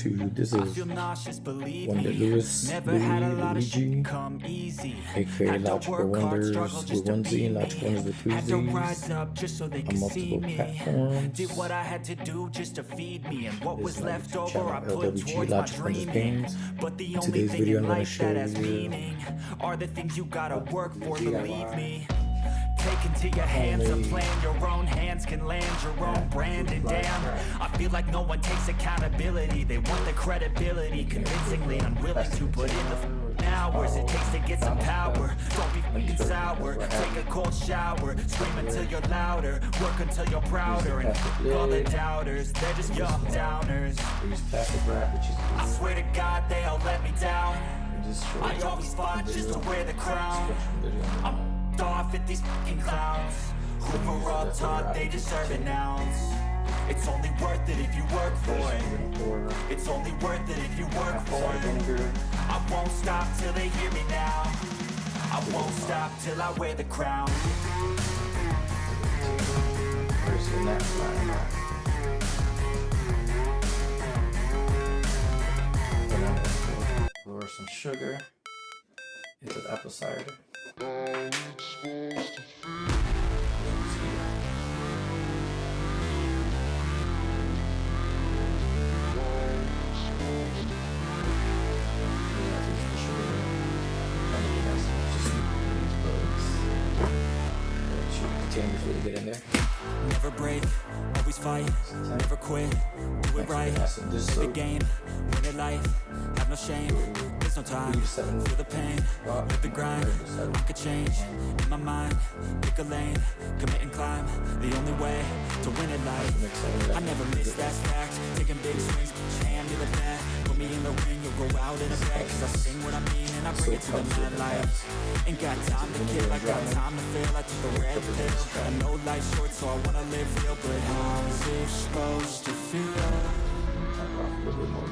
YouTube. This is Wonderless Luigi, aka Logical Wonders with one Z and Logical Wonders with three Z's on multiple platforms. This is my channel, LWG Logical Wonders Games. In today's video, I'm going to show you are the things you gotta work for, believe me. Take into your hands a plan, your own hands can land your own brand. And damn, I feel like no one takes accountability. They want the credibility, convincingly unwilling to put in the hours it takes to get some power. Don't be f***ing sour, take a cold shower, scream until you're louder, work until you're prouder. And all the doubters, they're just young downers. I swear to God they all let me down. I always fought just to wear the crown. I'm off at these fucking clowns who were all taught they deserve an ounce. It's only worth it if you work for it. It's only worth it if you work for it. I won't stop till they hear me now. I won't stop till I wear the crown. Pour some sugar into the apple cider. Before you get in there. Never break, always fight, never quit, do it right. The game, win it life, have no shame, there's no time. Feel the pain, live the grind. I could change in my mind, pick a lane, commit and climb. The only way to win it life. I never miss that fact. Taking big swings, put your hand to the bat. Put me in the ring, you'll go out in a bag. Cause I sing what I mean and I bring it to the mad light. Ain't got time to kill, I got time to feel. I took a red pill. I know life's short, so I wanna live real. But how is it supposed to feel? Top off a little bit more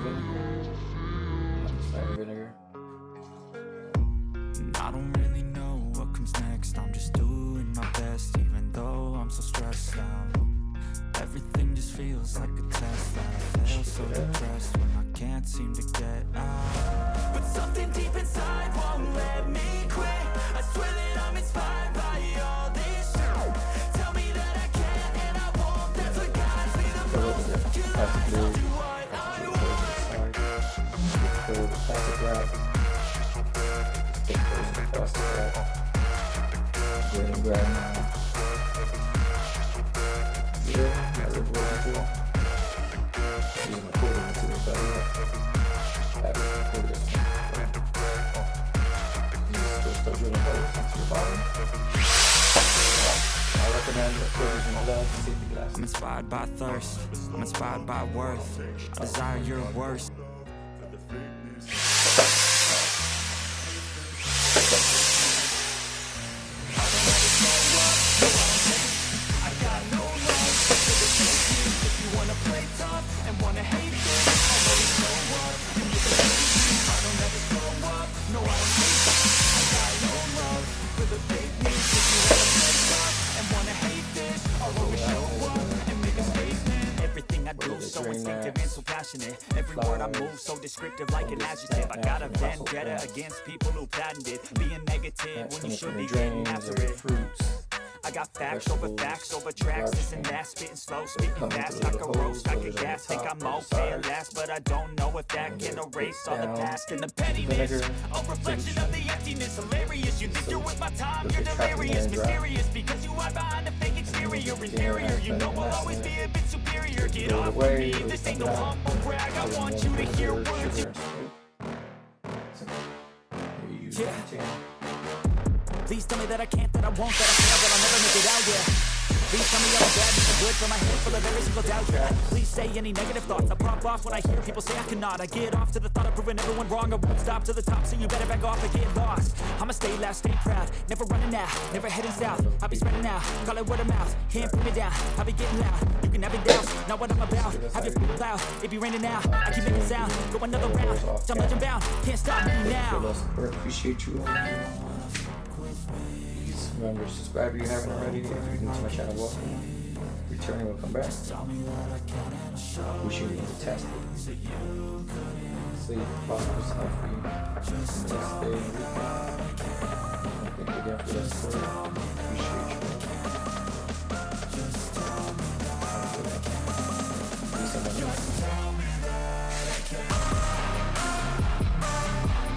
vinegar. I don't really know what comes next. I'm just doing my best, even though I'm so stressed out. Everything just feels like a test that I fail, so depressed when I can't seem to get out. But something deep inside won't let me quit. I swear that I'm inspired by all this shit. Tell me that I can and I won't. That's what guides me the most. You let me do what I want. Plastic wrap. Plastic wrap. Grab now. Yeah, I live with it. Using my quarter into the body. Start drilling holes into the bottom. I recommend the quarters in love to take the glass. I'm inspired by thirst. I'm inspired by worth. I desire your worst. So instinctive and so passionate. Every word I move so descriptive like an adjective. I got a vendetta against people who patented being negative when you should be getting after it. I got facts over tracks, this and that, spitting slow, speaking fast. I can roast, I can gas, think I'm okay at last, but I don't know if that can erase all the past and the pettiness. A reflection of the emptiness, hilarious. You think you're with my time, you're delirious, mysterious, because you hide behind a fake exterior. Inferior, you know I'll always be a bit superior. Get off of me, this ain't no humble brag. I want you to hear words. Yeah. Please tell me that I can't, that I won't, that I fail, that I'll never make it out, yeah. Please tell me I'm bad, I'm good, fill my head full of every single doubt, yeah. Please say any negative thoughts, I pop off when I hear people say I cannot. I get off to the thought of proving everyone wrong, I won't stop to the top, so you better back off and get lost. I'ma stay loud, stay proud, never running out, never heading south. I'll be spreading out, call it word of mouth, can't put me down, I'll be getting loud. You can have it down, not what I'm about, have your f***ing cloud, it be raining now, I keep making sound, go another round, I'm legend bound, can't stop me now. Appreciate you. Remember to subscribe if you haven't already. If you're new to my channel, welcome. returning will come back. Wishing you fantastic. Safe, prosperous, healthy, blessed day and weekend. Thank you again for that support.